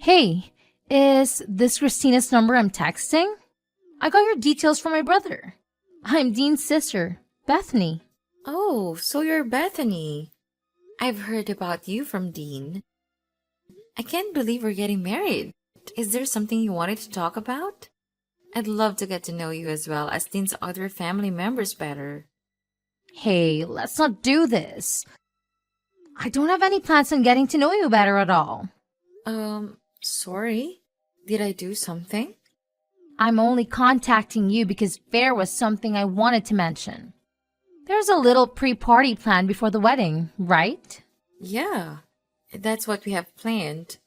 Hey, is this Christina's number I'm texting? I got your details from my brother. I'm Dean's sister, Bethany. Oh, so you're Bethany. I've heard about you from Dean. I can't believe we're getting married. Is there something you wanted to talk about? I'd love to get to know you as well as Dean's other family members better. Hey, let's not do this. I don't have any plans on getting to know you better at all. Sorry. Did I do something? I'm only contacting you because there was something I wanted to mention. There's a little pre-party planned before the wedding, right? Yeah, that's what we have planned.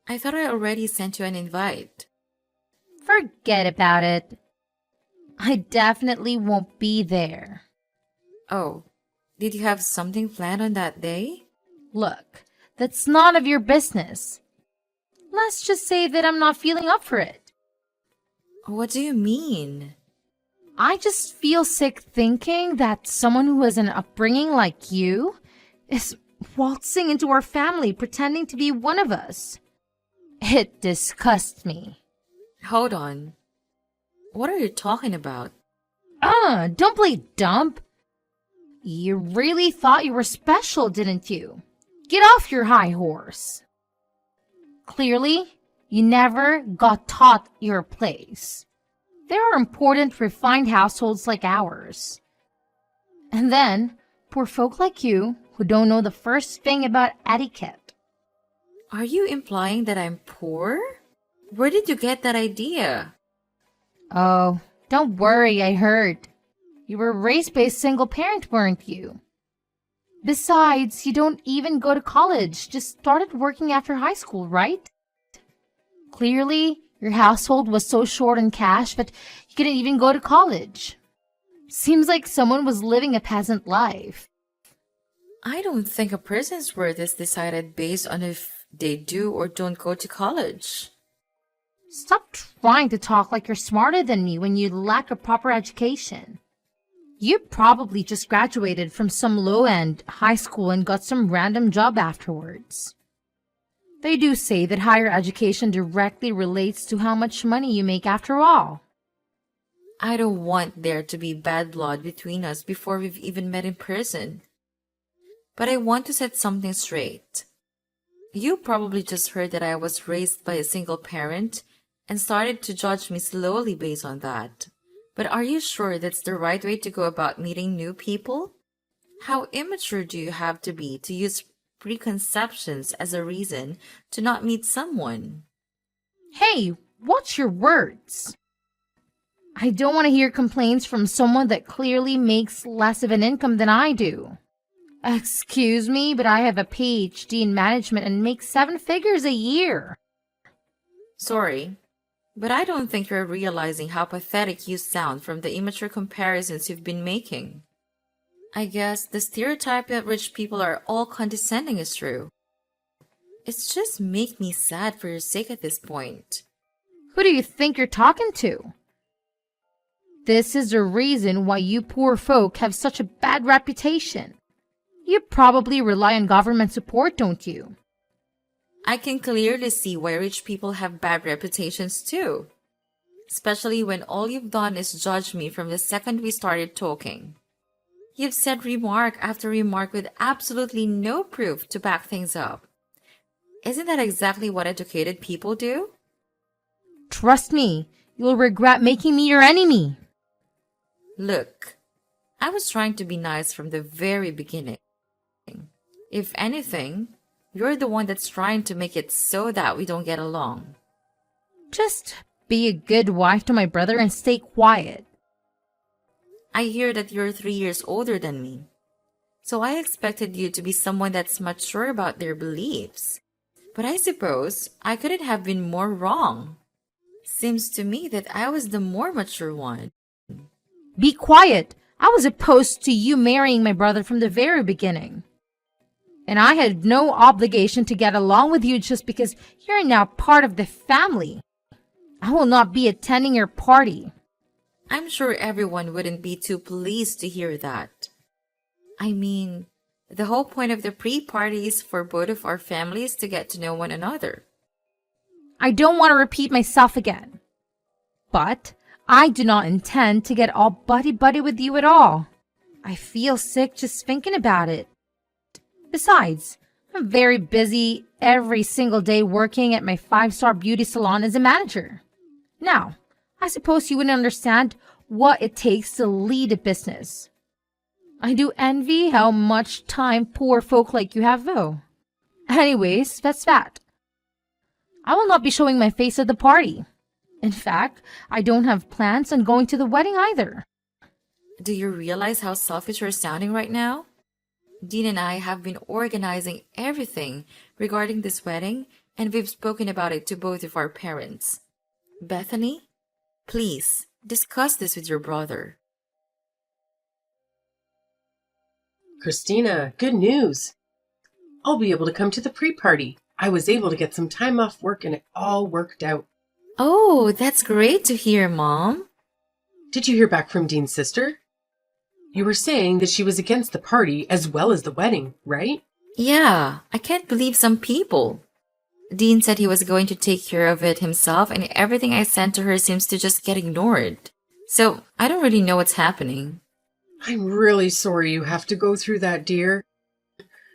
I thought I already sent you an invite. Forget about it. I definitely won't be there. Oh, did you have something planned on that day? Look, that's none of your business. Let's just say that I'm not feeling up for it. What do you mean? I just feel sick thinking that someone who has an upbringing like you is waltzing into our family pretending to be one of us. It disgusts me. Hold on. What are you talking about? Don't play dumb. You really thought you were special, didn't you? Get off your high horse. Clearly, you never got taught your place. There are important, refined households like ours. And then, poor folk like you who don't know the first thing about etiquette. Are you implying that I'm poor? Where did you get that idea? Oh, don't worry, I heard. You were raised by a single parent, weren't you? Besides, you don't even go to college, just started working after high school, right? Clearly, your household was so short on cash that you couldn't even go to college. Seems like someone was living a peasant life. I don't think a person's worth is decided based on if they do or don't go to college. Stop trying to talk like you're smarter than me when you lack a proper education. You probably just graduated from some low-end high school and got some random job afterwards. They do say that higher education directly relates to how much money you make after all. I don't want there to be bad blood between us before we've even met in person. But I want to set something straight. You probably just heard that I was raised by a single parent and started to judge me slowly based on that. But are you sure that's the right way to go about meeting new people? How immature do you have to be to use preconceptions as a reason to not meet someone? Hey, watch your words. I don't want to hear complaints from someone that clearly makes less of an income than I do. Excuse me, but I have a PhD in management and make 7 figures a year. Sorry, but I don't think you're realizing how pathetic you sound from the immature comparisons you've been making. I guess the stereotype that rich people are all condescending is true. It's just make me sad for your sake at this point. Who do you think you're talking to? This is the reason why you poor folk have such a bad reputation. You probably rely on government support, don't you? I can clearly see why rich people have bad reputations too. Especially when all you've done is judge me from the second we started talking. You've said remark after remark with absolutely no proof to back things up. Isn't that exactly what educated people do? Trust me, you'll regret making me your enemy. Look, I was trying to be nice from the very beginning. If anything, you're the one that's trying to make it so that we don't get along. Just be a good wife to my brother and stay quiet. I hear that you're 3 years older than me. So I expected you to be someone that's mature about their beliefs. But I suppose I couldn't have been more wrong. Seems to me that I was the more mature one. Be quiet. I was opposed to you marrying my brother from the very beginning. And I had no obligation to get along with you just because you're now part of the family. I will not be attending your party. I'm sure everyone wouldn't be too pleased to hear that. I mean, the whole point of the pre-party is for both of our families to get to know one another. I don't want to repeat myself again. But I do not intend to get all buddy-buddy with you at all. I feel sick just thinking about it. Besides, I'm very busy every single day working at my 5-star beauty salon as a manager. Now, I suppose you wouldn't understand what it takes to lead a business. I do envy how much time poor folk like you have, though. Anyways, that's that. I will not be showing my face at the party. In fact, I don't have plans on going to the wedding either. Do you realize how selfish you're sounding right now? Dean and I have been organizing everything regarding this wedding, and we've spoken about it to both of our parents. Bethany, please discuss this with your brother. Christina, good news. I'll be able to come to the pre-party. I was able to get some time off work and it all worked out. Oh, that's great to hear, Mom. Did you hear back from Dean's sister? You were saying that she was against the party as well as the wedding, right? Yeah, I can't believe some people. Dean said he was going to take care of it himself, and everything I sent to her seems to just get ignored. So I don't really know what's happening. I'm really sorry you have to go through that, dear.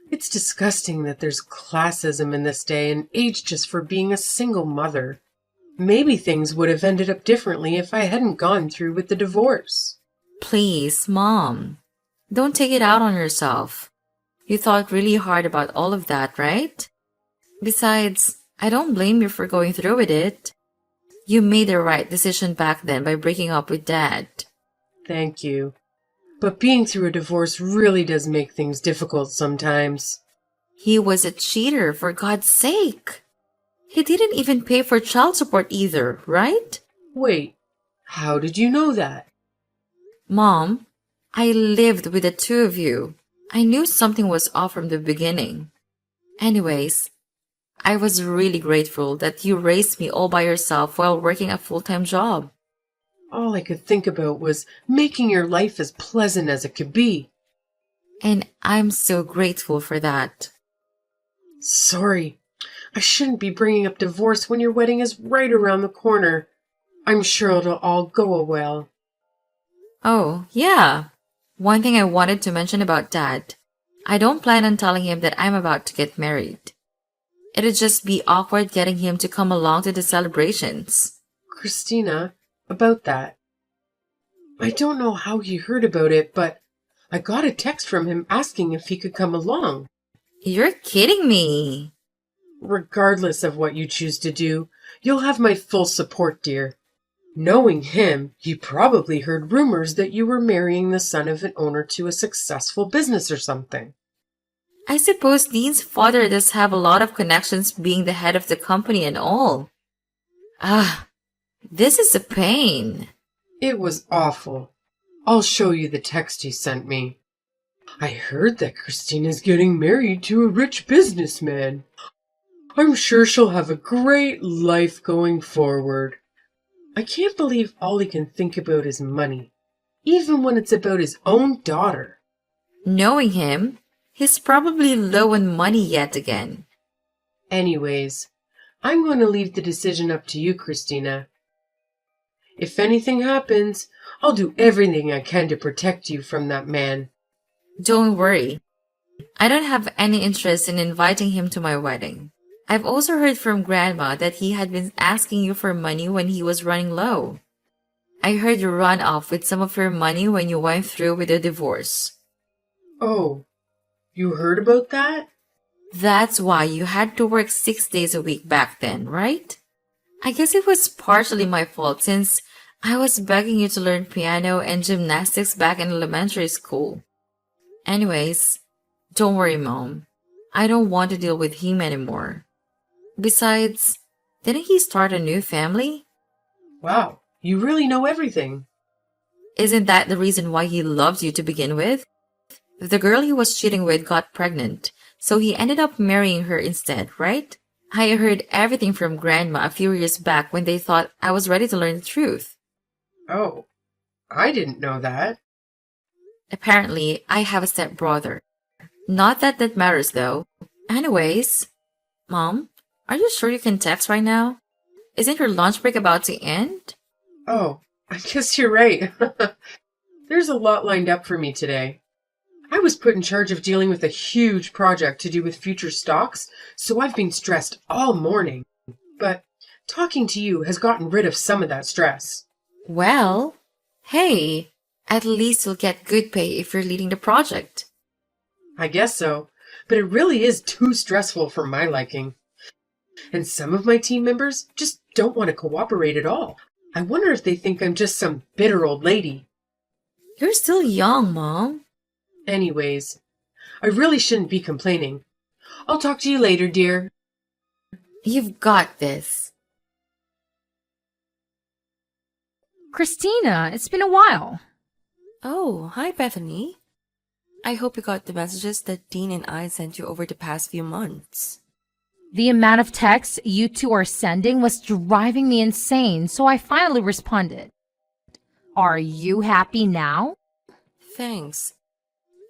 It's disgusting that there's classism in this day and age just for being a single mother. Maybe things would have ended up differently if I hadn't gone through with the divorce. Please, Mom, don't take it out on yourself. You thought really hard about all of that, right? Besides, I don't blame you for going through with it. You made the right decision back then by breaking up with Dad. Thank you. But being through a divorce really does make things difficult sometimes. He was a cheater, for God's sake. He didn't even pay for child support either, right? Wait, how did you know that? Mom, I lived with the two of you. I knew something was off from the beginning. Anyways, I was really grateful that you raised me all by yourself while working a full-time job. All I could think about was making your life as pleasant as it could be. And I'm so grateful for that. Sorry, I shouldn't be bringing up divorce when your wedding is right around the corner. I'm sure it'll all go well. Oh, yeah. One thing I wanted to mention about Dad. I don't plan on telling him that I'm about to get married. It'd just be awkward getting him to come along to the celebrations. Christina, about that. I don't know how he heard about it, but I got a text from him asking if he could come along. You're kidding me. Regardless of what you choose to do, you'll have my full support, dear. Knowing him, he probably heard rumors that you were marrying the son of an owner to a successful business or something. I suppose Dean's father does have a lot of connections being the head of the company and all. This is a pain. It was awful. I'll show you the text he sent me. I heard that Christina's getting married to a rich businessman. I'm sure she'll have a great life going forward. I can't believe all he can think about is money, even when it's about his own daughter. Knowing him, he's probably low on money yet again. Anyways, I'm going to leave the decision up to you, Christina. If anything happens, I'll do everything I can to protect you from that man. Don't worry. I don't have any interest in inviting him to my wedding. I've also heard from Grandma that he had been asking you for money when he was running low. I heard you run off with some of your money when you went through with the divorce. Oh, you heard about that? That's why you had to work 6 days a week back then, right? I guess it was partially my fault since I was begging you to learn piano and gymnastics back in elementary school. Anyways, don't worry, Mom. I don't want to deal with him anymore. Besides, didn't he start a new family? Wow, you really know everything. Isn't that the reason why he loved you to begin with? The girl he was cheating with got pregnant, so he ended up marrying her instead, right? I heard everything from Grandma a few years back when they thought I was ready to learn the truth. Oh, I didn't know that. Apparently, I have a stepbrother. Not that that matters though. Anyways, Mom, are you sure you can text right now? Isn't your lunch break about to end? Oh, I guess you're right. There's a lot lined up for me today. I was put in charge of dealing with a huge project to do with future stocks, so I've been stressed all morning. But talking to you has gotten rid of some of that stress. Well, hey, at least you'll get good pay if you're leading the project. I guess so, but it really is too stressful for my liking. And some of my team members just don't want to cooperate at all. I wonder if they think I'm just some bitter old lady. You're still young, Mom. Anyways, I really shouldn't be complaining. I'll talk to you later, dear. You've got this. Christina, it's been a while. Oh, hi, Bethany. I hope you got the messages that Dean and I sent you over the past few months. The amount of texts you two are sending was driving me insane, so I finally responded. Are you happy now? Thanks.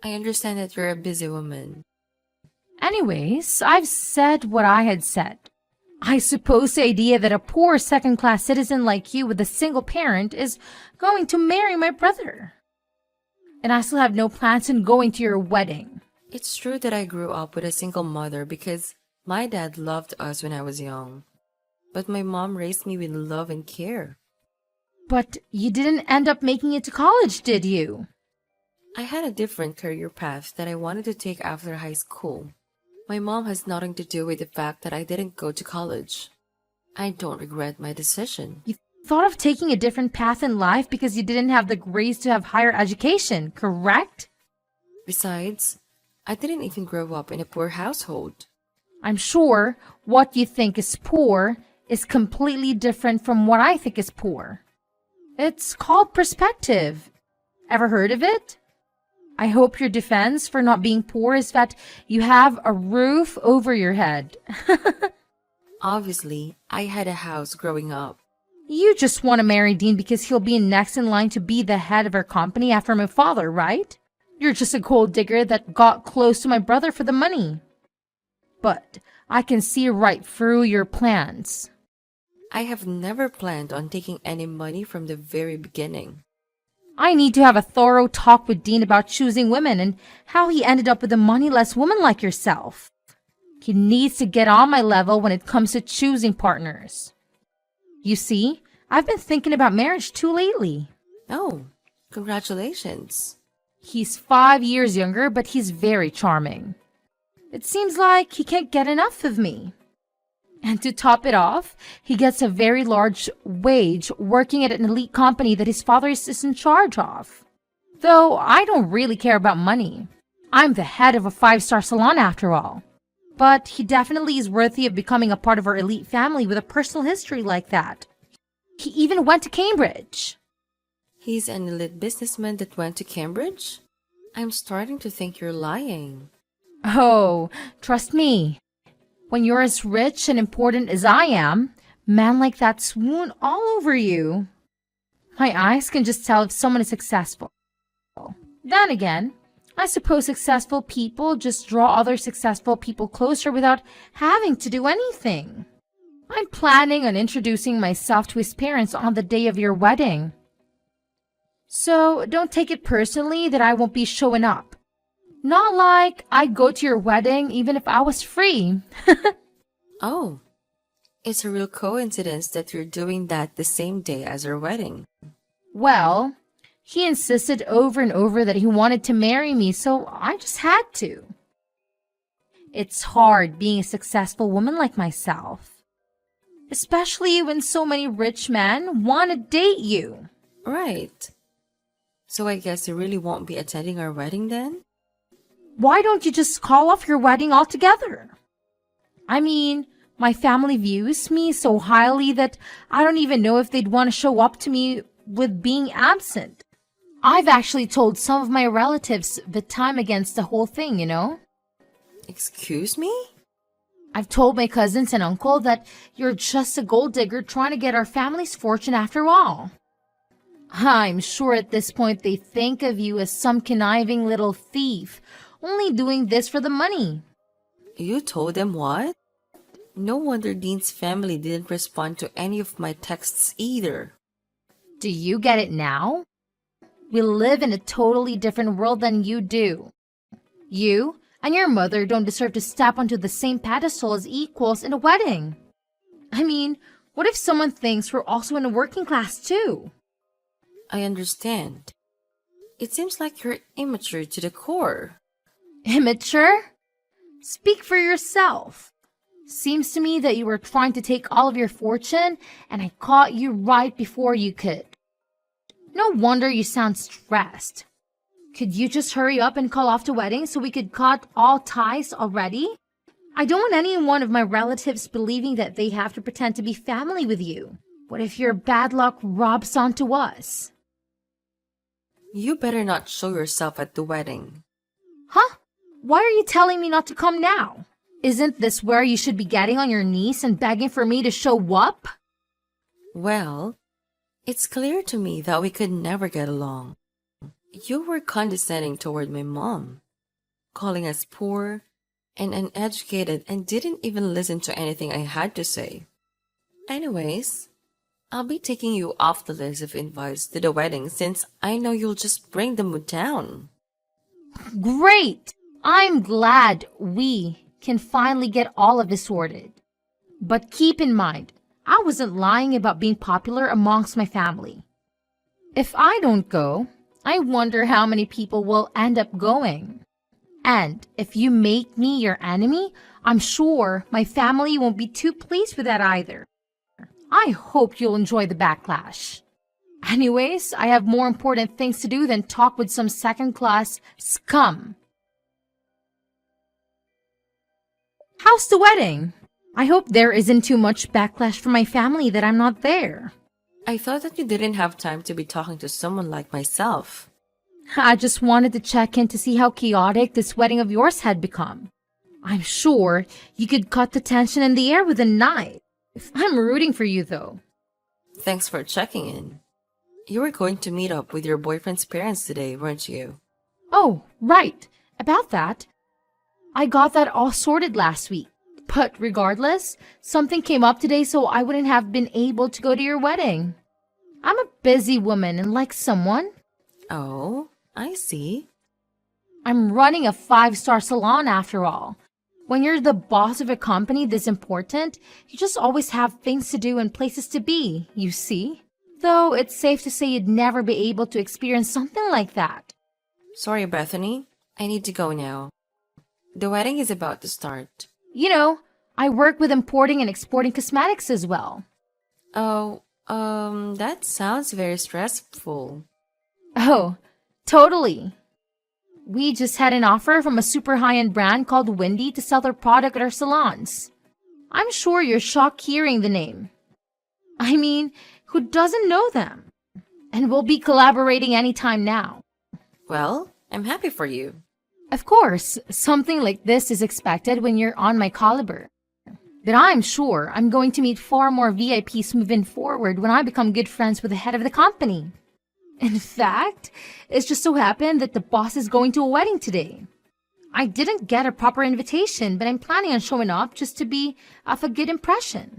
I understand that you're a busy woman. Anyways, I've said what I had said. I suppose the idea that a poor second-class citizen like you with a single parent is going to marry my brother. And I still have no plans on going to your wedding. It's true that I grew up with a single mother because my dad loved us when I was young. But my mom raised me with love and care. But you didn't end up making it to college, did you? I had a different career path that I wanted to take after high school. My mom has nothing to do with the fact that I didn't go to college. I don't regret my decision. You thought of taking a different path in life because you didn't have the grades to have higher education, correct? Besides, I didn't even grow up in a poor household. I'm sure what you think is poor is completely different from what I think is poor. It's called perspective. Ever heard of it? I hope your defense for not being poor is that you have a roof over your head. Obviously, I had a house growing up. You just want to marry Dean because he'll be next in line to be the head of our company after my father, right? You're just a gold digger that got close to my brother for the money. But I can see right through your plans. I have never planned on taking any money from the very beginning. I need to have a thorough talk with Dean about choosing women and how he ended up with a moneyless woman like yourself. He needs to get on my level when it comes to choosing partners. You see, I've been thinking about marriage too lately. Oh, congratulations. He's 5 years younger, but he's very charming. It seems like he can't get enough of me. And to top it off, he gets a very large wage working at an elite company that his father is in charge of. Though I don't really care about money. I'm the head of a 5-star salon after all. But he definitely is worthy of becoming a part of our elite family with a personal history like that. He even went to Cambridge. He's an elite businessman that went to Cambridge? I'm starting to think you're lying. Oh, trust me. When you're as rich and important as I am, men like that swoon all over you. My eyes can just tell if someone is successful. Then again, I suppose successful people just draw other successful people closer without having to do anything. I'm planning on introducing myself to his parents on the day of your wedding. So don't take it personally that I won't be showing up. Not like I'd go to your wedding even if I was free. Oh, it's a real coincidence that you're doing that the same day as our wedding. Well, he insisted over and over that he wanted to marry me, so I just had to. It's hard being a successful woman like myself. Especially when so many rich men want to date you. Right. So I guess you really won't be attending our wedding then? Why don't you just call off your wedding altogether? I mean, my family views me so highly that I don't even know if they'd want to show up to me with being absent. I've actually told some of my relatives that I'm against the whole thing, you know? Excuse me? I've told my cousins and uncle that you're just a gold digger trying to get our family's fortune after all. I'm sure at this point they think of you as some conniving little thief, only doing this for the money. You told them what? No wonder Dean's family didn't respond to any of my texts either. Do you get it now? We live in a totally different world than you do. You and your mother don't deserve to step onto the same pedestal as equals in a wedding. I mean, what if someone thinks we're also in a working class too? I understand. It seems like you're immature to the core. Immature? Speak for yourself. Seems to me that you were trying to take all of your fortune and I caught you right before you could. No wonder you sound stressed. Could you just hurry up and call off the wedding so we could cut all ties already? I don't want any one of my relatives believing that they have to pretend to be family with you. What if your bad luck rubs onto us? You better not show yourself at the wedding. Huh? Why are you telling me not to come now? Isn't this where you should be getting on your knees and begging for me to show up? Well, it's clear to me that we could never get along. You were condescending toward my mom, calling us poor and uneducated, and didn't even listen to anything I had to say. Anyways, I'll be taking you off the list of invites to the wedding since I know you'll just bring the mood down. Great! I'm glad we can finally get all of this sorted. But keep in mind, I wasn't lying about being popular amongst my family. If I don't go, I wonder how many people will end up going. And if you make me your enemy, I'm sure my family won't be too pleased with that either. I hope you'll enjoy the backlash. Anyways, I have more important things to do than talk with some second-class scum. How's the wedding? I hope there isn't too much backlash from my family that I'm not there. I thought that you didn't have time to be talking to someone like myself. I just wanted to check in to see how chaotic this wedding of yours had become. I'm sure you could cut the tension in the air with a knife. I'm rooting for you, though. Thanks for checking in. You were going to meet up with your boyfriend's parents today, weren't you? Oh, right. About that. I got that all sorted last week. But regardless, something came up today so I wouldn't have been able to go to your wedding. I'm a busy woman and like someone. Oh, I see. I'm running a 5-star salon after all. When you're the boss of a company this important, you just always have things to do and places to be, you see? Though it's safe to say you'd never be able to experience something like that. Sorry, Bethany. I need to go now. The wedding is about to start. You know, I work with importing and exporting cosmetics as well. Oh, that sounds very stressful. Oh, totally. We just had an offer from a super high-end brand called Windy to sell their product at our salons. I'm sure you're shocked hearing the name. I mean, who doesn't know them? And we'll be collaborating anytime now. Well, I'm happy for you. Of course, something like this is expected when you're on my caliber. But I'm sure I'm going to meet far more VIPs moving forward when I become good friends with the head of the company. In fact, it's just so happened that the boss is going to a wedding today. I didn't get a proper invitation, but I'm planning on showing up just to be of a good impression.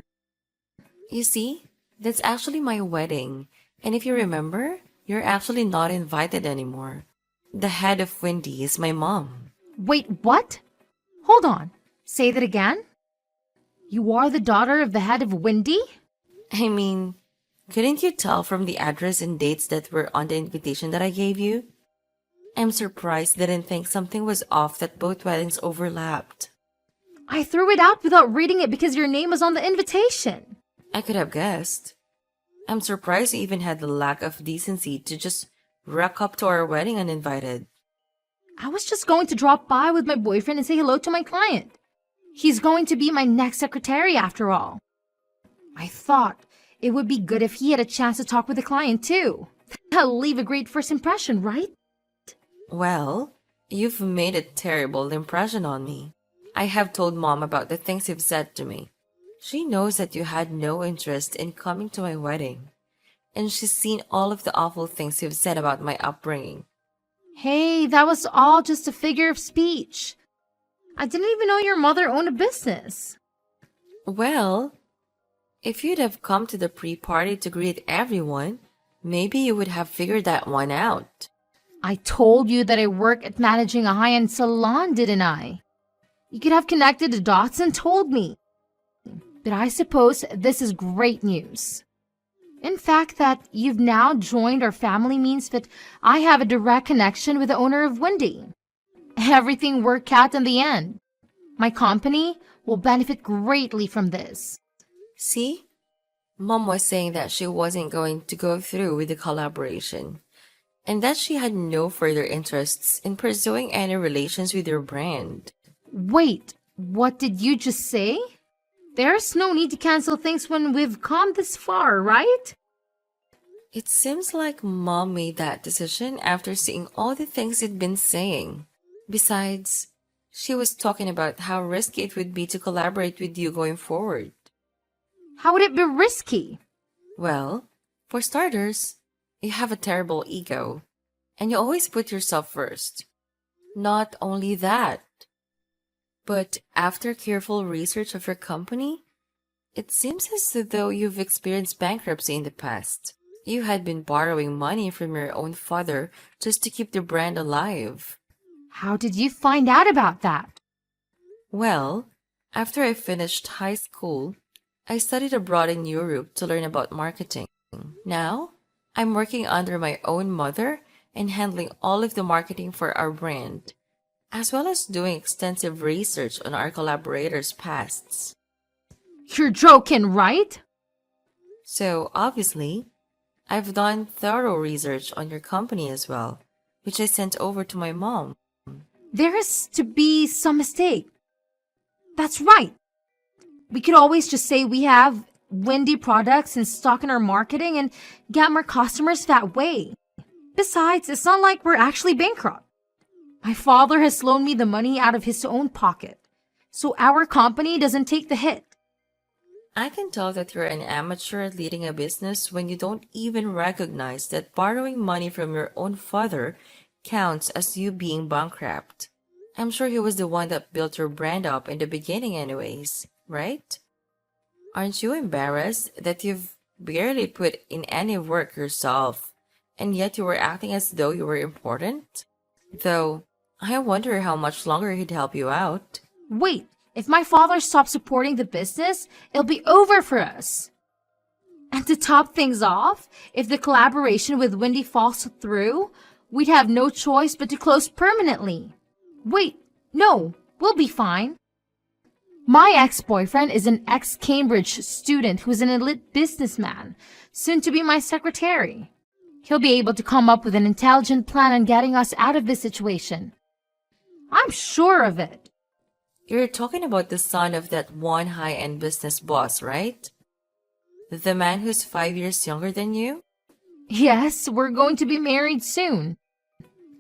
You see, that's actually my wedding. And if you remember, you're actually not invited anymore. The head of Wendy is my mom. Wait, what? Hold on. Say that again? You are the daughter of the head of Windy? I mean, couldn't you tell from the address and dates that were on the invitation that I gave you? I'm surprised they didn't think something was off that both weddings overlapped. I threw it out without reading it because your name was on the invitation. I could have guessed. I'm surprised you even had the lack of decency to just rock up to our wedding uninvited. I was just going to drop by with my boyfriend and say hello to my client. He's going to be my next secretary after all. I thought it would be good if he had a chance to talk with the client too. That'll leave a great first impression, right? Well, you've made a terrible impression on me. I have told Mom about the things you've said to me. She knows that you had no interest in coming to my wedding. And she's seen all of the awful things you've said about my upbringing. Hey, that was all just a figure of speech. I didn't even know your mother owned a business. Well, if you'd have come to the pre-party to greet everyone, maybe you would have figured that one out. I told you that I work at managing a high-end salon, didn't I? You could have connected the dots and told me. But I suppose this is great news. In fact, that you've now joined our family means that I have a direct connection with the owner of Wendy. Everything worked out in the end. My company will benefit greatly from this. See? Mom was saying that she wasn't going to go through with the collaboration, and that she had no further interests in pursuing any relations with your brand. Wait, what did you just say? There's no need to cancel things when we've come this far, right? It seems like Mom made that decision after seeing all the things you'd been saying. Besides, she was talking about how risky it would be to collaborate with you going forward. How would it be risky? Well, for starters, you have a terrible ego, and you always put yourself first. Not only that, but after careful research of your company, it seems as though you've experienced bankruptcy in the past. You had been borrowing money from your own father just to keep the brand alive. How did you find out about that? Well, after I finished high school, I studied abroad in Europe to learn about marketing. Now, I'm working under my own mother and handling all of the marketing for our brand, as well as doing extensive research on our collaborators' pasts. You're joking, right? So, obviously, I've done thorough research on your company as well, which I sent over to my mom. There is to be some mistake. That's right. We could always just say we have Wendy products in stock in our marketing and get more customers that way. Besides, it's not like we're actually bankrupt. My father has loaned me the money out of his own pocket, so our company doesn't take the hit. I can tell that you're an amateur at leading a business when you don't even recognize that borrowing money from your own father counts as you being bankrupt. I'm sure he was the one that built your brand up in the beginning anyways, right? Aren't you embarrassed that you've barely put in any work yourself, and yet you were acting as though you were important? Though, I wonder how much longer he'd help you out. Wait, if my father stops supporting the business, it'll be over for us. And to top things off, if the collaboration with Wendy falls through, we'd have no choice but to close permanently. Wait, no, we'll be fine. My ex-boyfriend is an ex-Cambridge student who's an elite businessman, soon to be my secretary. He'll be able to come up with an intelligent plan on getting us out of this situation. I'm sure of it. You're talking about the son of that one high-end business boss, right? The man who's 5 years younger than you? Yes, we're going to be married soon.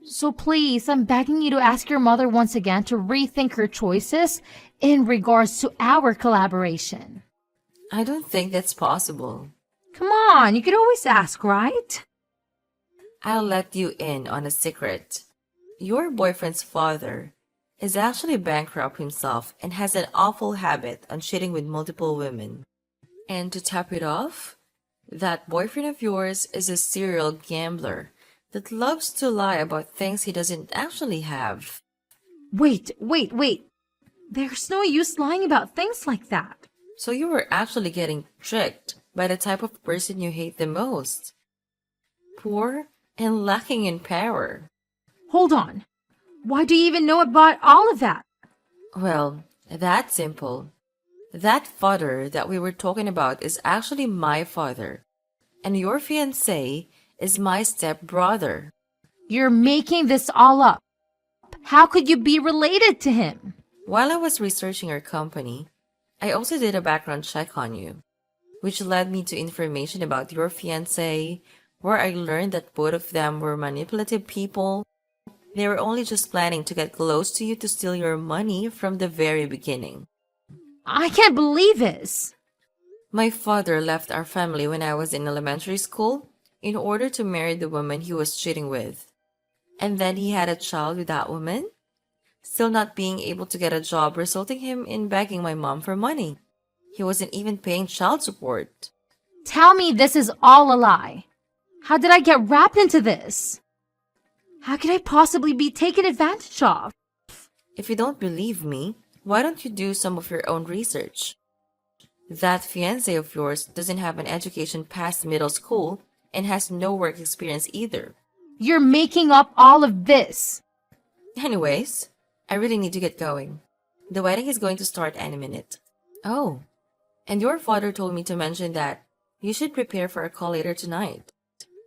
So please, I'm begging you to ask your mother once again to rethink her choices in regards to our collaboration. I don't think that's possible. Come on, you could always ask, right? I'll let you in on a secret. Your boyfriend's father is actually bankrupt himself and has an awful habit on cheating with multiple women. And to top it off, that boyfriend of yours is a serial gambler that loves to lie about things he doesn't actually have. Wait. There's no use lying about things like that. So you were actually getting tricked by the type of person you hate the most. Poor and lacking in power. Hold on. Why do you even know about all of that? Well, that's simple. That father that we were talking about is actually my father, and your fiancé is my stepbrother. You're making this all up. How could you be related to him? While I was researching our company, I also did a background check on you, which led me to information about your fiancé, where I learned that both of them were manipulative people. They were only just planning to get close to you to steal your money from the very beginning. I can't believe this. My father left our family when I was in elementary school in order to marry the woman he was cheating with. And then he had a child with that woman, still not being able to get a job, resulting him in begging my mom for money. He wasn't even paying child support. Tell me this is all a lie. How did I get wrapped into this? How could I possibly be taken advantage of? If you don't believe me, why don't you do some of your own research? That fiancé of yours doesn't have an education past middle school and has no work experience either. You're making up all of this. Anyways, I really need to get going. The wedding is going to start any minute. Oh, and your father told me to mention that you should prepare for a call later tonight.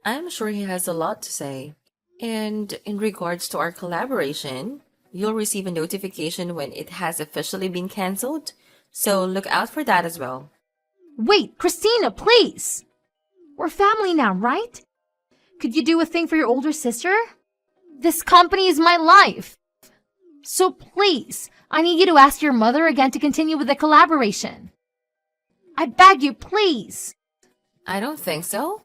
I'm sure he has a lot to say. And in regards to our collaboration, you'll receive a notification when it has officially been cancelled, so look out for that as well. Wait, Christina, please! We're family now, right? Could you do a thing for your older sister? This company is my life. So please, I need you to ask your mother again to continue with the collaboration. I beg you, please. I don't think so.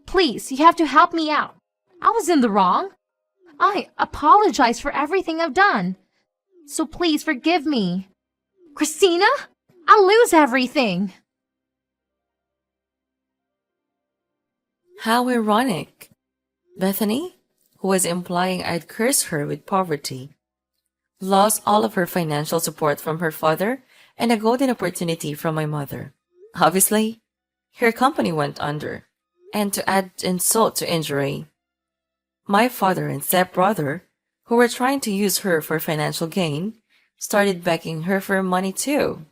Please, you have to help me out. I was in the wrong. I apologize for everything I've done. So please forgive me. Christina, I'll lose everything. How ironic. Bethany, who was implying I'd curse her with poverty, lost all of her financial support from her father and a golden opportunity from my mother. Obviously, her company went under. And to add insult to injury, my father and stepbrother, who were trying to use her for financial gain, started begging her for money too.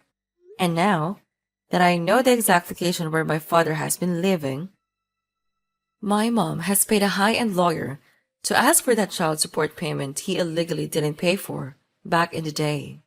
And now that I know the exact location where my father has been living, my mom has paid a high-end lawyer to ask for that child support payment he illegally didn't pay for back in the day.